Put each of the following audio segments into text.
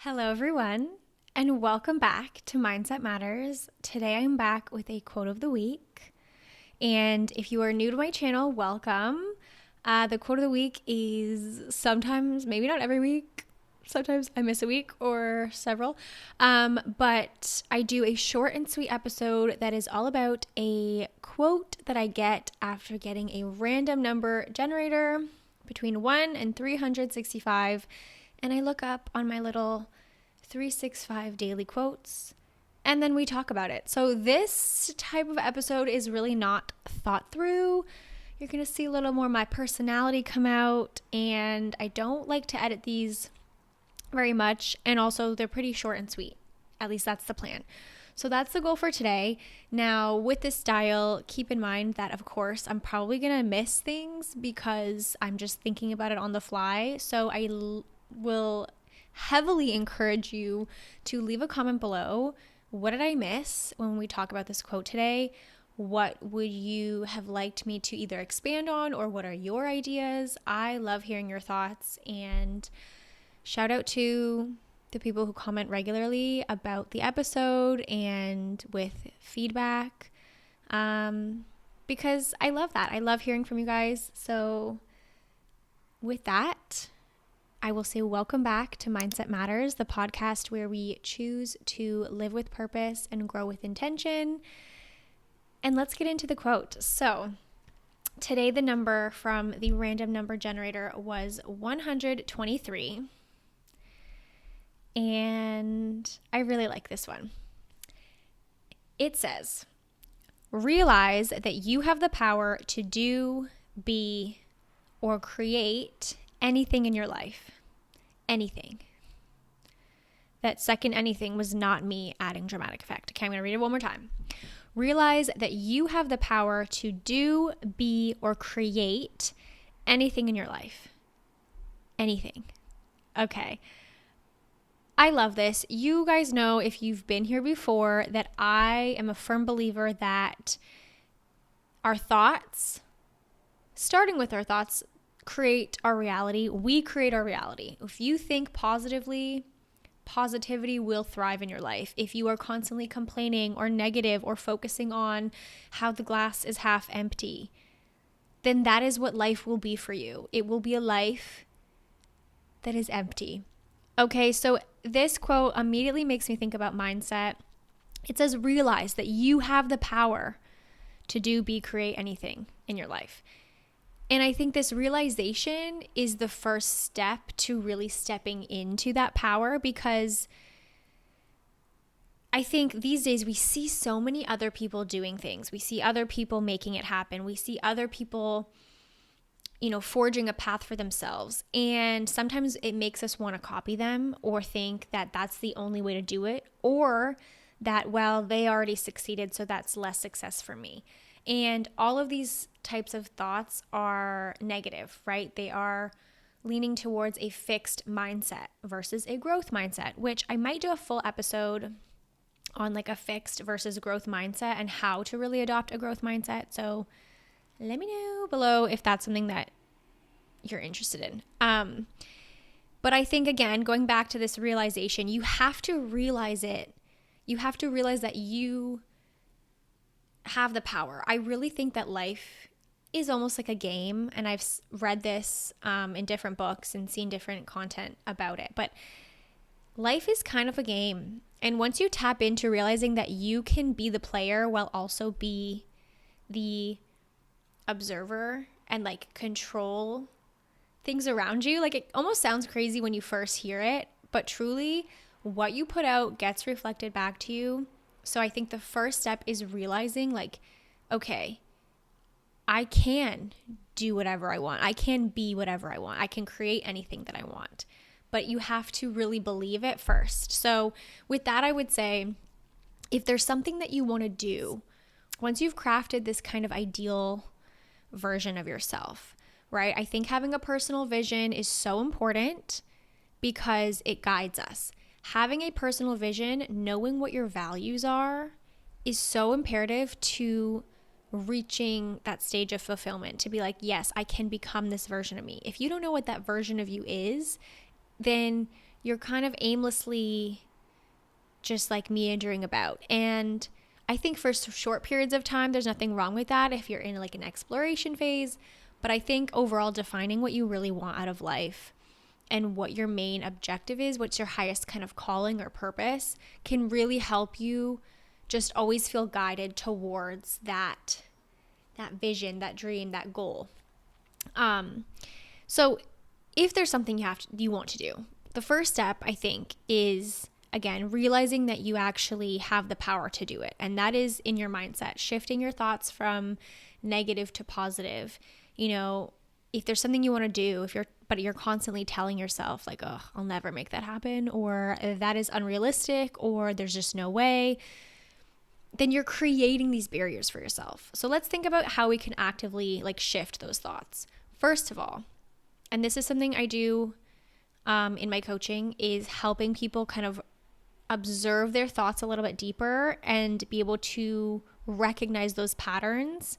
Hello, everyone, and welcome back to Mindset Matters. Today I'm back with a quote of the week. And if you are new to my channel, welcome. The quote of the week is sometimes, maybe not every week, sometimes I miss a week or several, but I do a short and sweet episode that is all about a quote that I get after getting a random number generator between 1 and 365, and I look up on my little 365 daily quotes, and then we talk about it. So this type of episode is really not thought through. You're going to see a little more of my personality come out, and I don't like to edit these very much, and also they're pretty short and sweet. At least that's the plan. So that's the goal for today. Now, with this style, keep in mind that, of course, I'm probably going to miss things because I'm just thinking about it on the fly. So I will heavily encourage you to leave a comment below. What did I miss when we talk about this quote today? What would you have liked me to either expand on, or what are your ideas? I love hearing your thoughts, and shout out to the people who comment regularly about the episode and with feedback, because I love that. I love hearing from you guys. So with that, I will say welcome back to Mindset Matters, the podcast where we choose to live with purpose and grow with intention. And let's get into the quote. So today the number from the random number generator was 123. And I really like this one. It says, realize that you have the power to do, be, or create anything in your life. Anything. That second anything was not me adding dramatic effect. Okay, I'm going to read it one more time. Realize that you have the power to do, be, or create anything in your life. Anything. Okay. I love this. You guys know, if you've been here before, that I am a firm believer that our thoughts, starting with our thoughts, create our reality. We create our reality. If you think positively, positivity will thrive in your life. If you are constantly complaining or negative or focusing on how the glass is half empty, then that is what life will be for you. It will be a life that is empty. Okay, so this quote immediately makes me think about mindset. It says, realize that you have the power to do, be, create anything in your life. And I think this realization is the first step to really stepping into that power, because I think these days we see so many other people doing things. We see other people making it happen. We see other people, forging a path for themselves. And sometimes it makes us want to copy them or think that that's the only way to do it, or that, well, they already succeeded, so that's less success for me. And all of these types of thoughts are negative, right? They are leaning towards a fixed mindset versus a growth mindset, which I might do a full episode on, like a fixed versus growth mindset and how to really adopt a growth mindset. So let me know below if that's something that you're interested in. But I think, again, going back to this realization, you have to realize it. You have to realize that you have the power. I really think that life is almost like a game, and I've read this in different books and seen different content about it, but life is kind of a game. And once you tap into realizing that you can be the player while also be the observer and like control things around you, like, it almost sounds crazy when you first hear it, but truly what you put out gets reflected back to you. So I think the first step is realizing, like, okay, I can do whatever I want. I can be whatever I want. I can create anything that I want. But you have to really believe it first. So with that, I would say, if there's something that you want to do, once you've crafted this kind of ideal version of yourself, right? I think having a personal vision is so important because it guides us. Having a personal vision, knowing what your values are, is so imperative to reaching that stage of fulfillment, to be like, yes, I can become this version of me. If you don't know what that version of you is, then you're kind of aimlessly just like meandering about. And I think for short periods of time, there's nothing wrong with that if you're in like an exploration phase. But I think overall, defining what you really want out of life and what your main objective is, what's your highest kind of calling or purpose, can really help you just always feel guided towards that vision, that dream, that goal. So if there's something you want to do, the first step, I think, is, again, realizing that you actually have the power to do it. And that is in your mindset, shifting your thoughts from negative to positive. You know, if there's something you want to do, but you're constantly telling yourself like, oh, I'll never make that happen, or that is unrealistic, or there's just no way, then you're creating these barriers for yourself. So let's think about how we can actively like shift those thoughts. First of all, and this is something I do in my coaching, is helping people kind of observe their thoughts a little bit deeper and be able to recognize those patterns.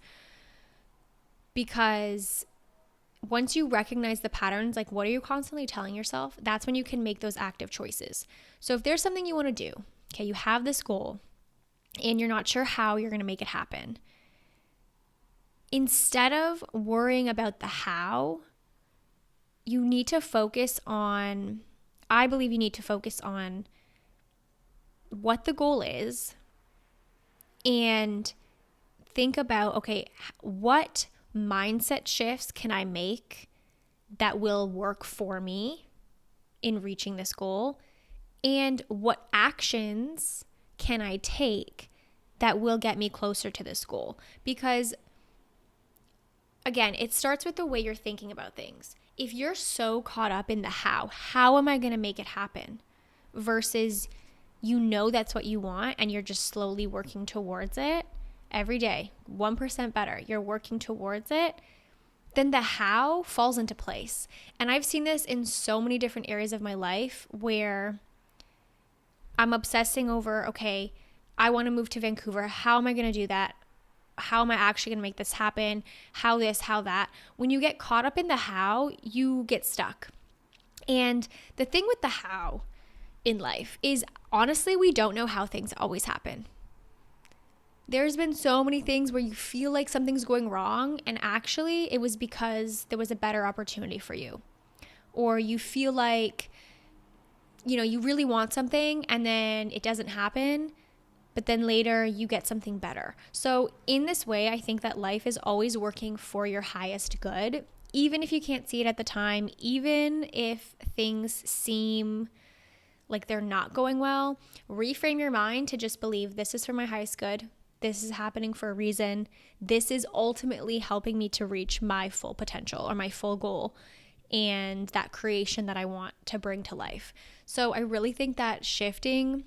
Because once you recognize the patterns, like what are you constantly telling yourself, that's when you can make those active choices. So if there's something you want to do, okay, you have this goal and you're not sure how you're going to make it happen, instead of worrying about the how, you need to focus on, I believe you need to focus on what the goal is and think about, okay, what mindset shifts can I make that will work for me in reaching this goal? And what actions can I take that will get me closer to this goal? Because again, it starts with the way you're thinking about things. If you're so caught up in the how am I going to make it happen? Versus you know that's what you want and you're just slowly working towards it every day, 1% better, you're working towards it, then the how falls into place. And I've seen this in so many different areas of my life where I'm obsessing over, okay, I want to move to Vancouver. How am I going to do that? How am I actually going to make this happen? How this, how that? When you get caught up in the how, you get stuck. And the thing with the how in life is, honestly, we don't know how things always happen. There's been so many things where you feel like something's going wrong, and actually it was because there was a better opportunity for you. Or you feel like, you know, you really want something and then it doesn't happen, but then later you get something better. So in this way, I think that life is always working for your highest good, even if you can't see it at the time, even if things seem like they're not going well. Reframe your mind to just believe this is for my highest good. This is happening for a reason. This is ultimately helping me to reach my full potential or my full goal and that creation that I want to bring to life. So I really think that shifting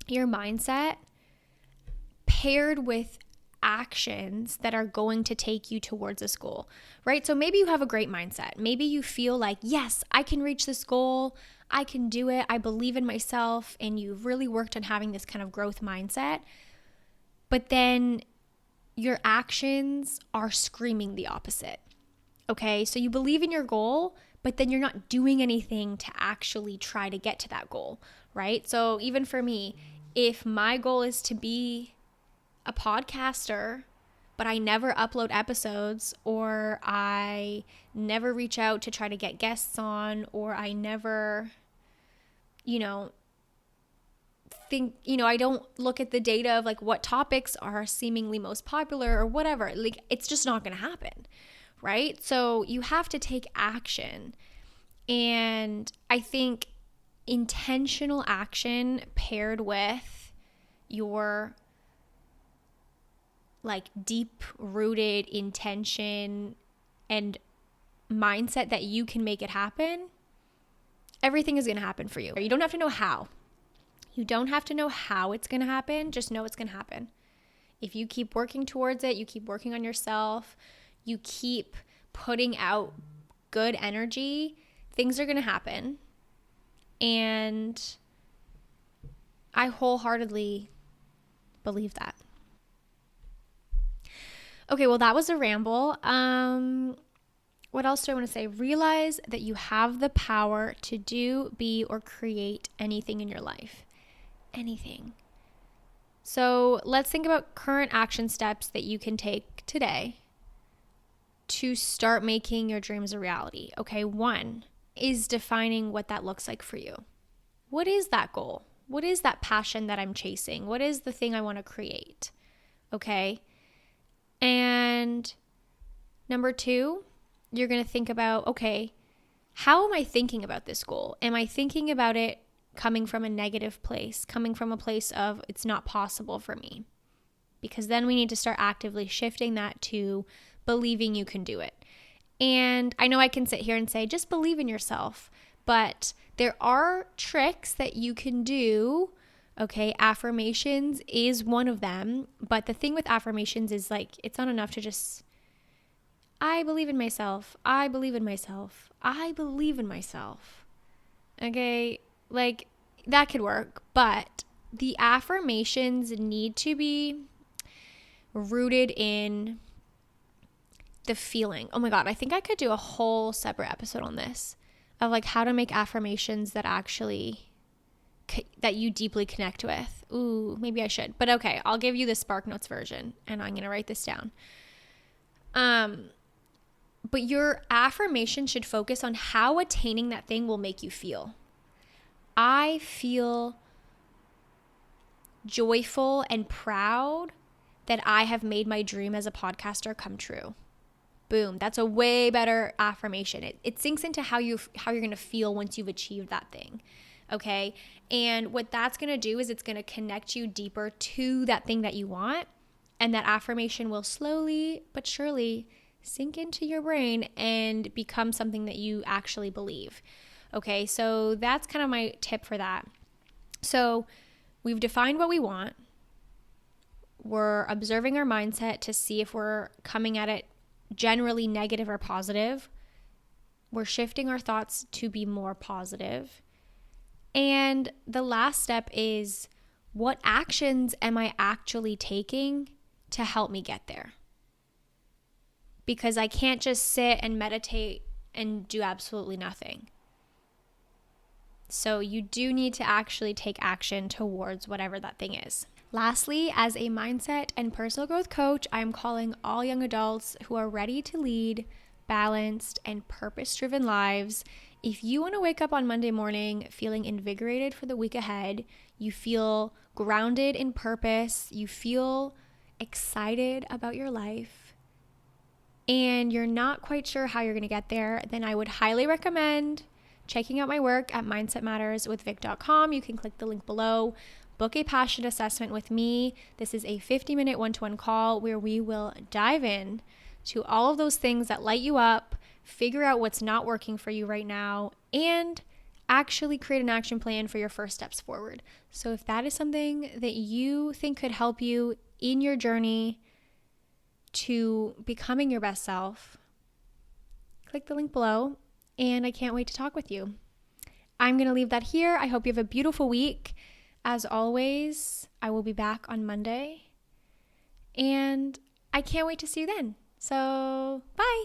your mindset paired with actions that are going to take you towards this goal, right? So maybe you have a great mindset. Maybe you feel like, yes, I can reach this goal. I can do it. I believe in myself. And you've really worked on having this kind of growth mindset. But then your actions are screaming the opposite. Okay, so you believe in your goal, but then you're not doing anything to actually try to get to that goal, right? So even for me, if my goal is to be a podcaster, but I never upload episodes, or I never reach out to try to get guests on, or I never, I don't look at the data of like what topics are seemingly most popular or whatever. Like, it's just not going to happen, right? So you have to take action. And I think intentional action paired with your like deep rooted intention and mindset that you can make it happen, everything is going to happen for you. You don't have to know how. You don't have to know how it's going to happen. Just know it's going to happen. If you keep working towards it, you keep working on yourself, you keep putting out good energy, things are going to happen. And I wholeheartedly believe that. Okay, well, that was a ramble. What else do I want to say? Realize that you have the power to do, be, or create anything in your life. Anything. So let's think about current action steps that you can take today to start making your dreams a reality. Okay, 1 is defining what that looks like for you. What is that goal? What is that passion that I'm chasing? What is the thing I want to create? Okay. And number 2, you're going to think about, okay, how am I thinking about this goal? Am I thinking about it coming from a negative place, coming from a place of it's not possible for me? Because then we need to start actively shifting that to believing you can do it. And I know I can sit here and say, just believe in yourself, but there are tricks that you can do. Okay, affirmations is one of them. But the thing with affirmations is like, it's not enough to just, I believe in myself. I believe in myself. I believe in myself. Okay, like that could work, but the affirmations need to be rooted in the feeling. Oh my God, I think I could do a whole separate episode on this of like how to make affirmations that actually that you deeply connect with. Ooh, maybe I should. But okay, I'll give you the SparkNotes version and I'm going to write this down. But your affirmation should focus on how attaining that thing will make you feel. I feel joyful and proud that I have made my dream as a podcaster come true. Boom. That's a way better affirmation. It sinks into how you're going to feel once you've achieved that thing. Okay. And what that's going to do is it's going to connect you deeper to that thing that you want. And that affirmation will slowly but surely sink into your brain and become something that you actually believe. Okay. So that's kind of my tip for that. So we've defined what we want. We're observing our mindset to see if we're coming at it generally negative or positive. We're shifting our thoughts to be more positive. And the last step is, what actions am I actually taking to help me get there? Because I can't just sit and meditate and do absolutely nothing. So you do need to actually take action towards whatever that thing is. Lastly, as a mindset and personal growth coach, I'm calling all young adults who are ready to lead balanced and purpose-driven lives. If you want to wake up on Monday morning feeling invigorated for the week ahead, you feel grounded in purpose, you feel excited about your life, and you're not quite sure how you're going to get there, then I would highly recommend checking out my work at mindsetmatterswithvic.com. You can click the link below. Book a passion assessment with me. This is a 50-minute one-to-one call where we will dive in to all of those things that light you up, figure out what's not working for you right now, and actually create an action plan for your first steps forward. So if that is something that you think could help you in your journey to becoming your best self, click the link below, and I can't wait to talk with you. I'm going to leave that here. I hope you have a beautiful week. As always, I will be back on Monday, and I can't wait to see you then. So, bye.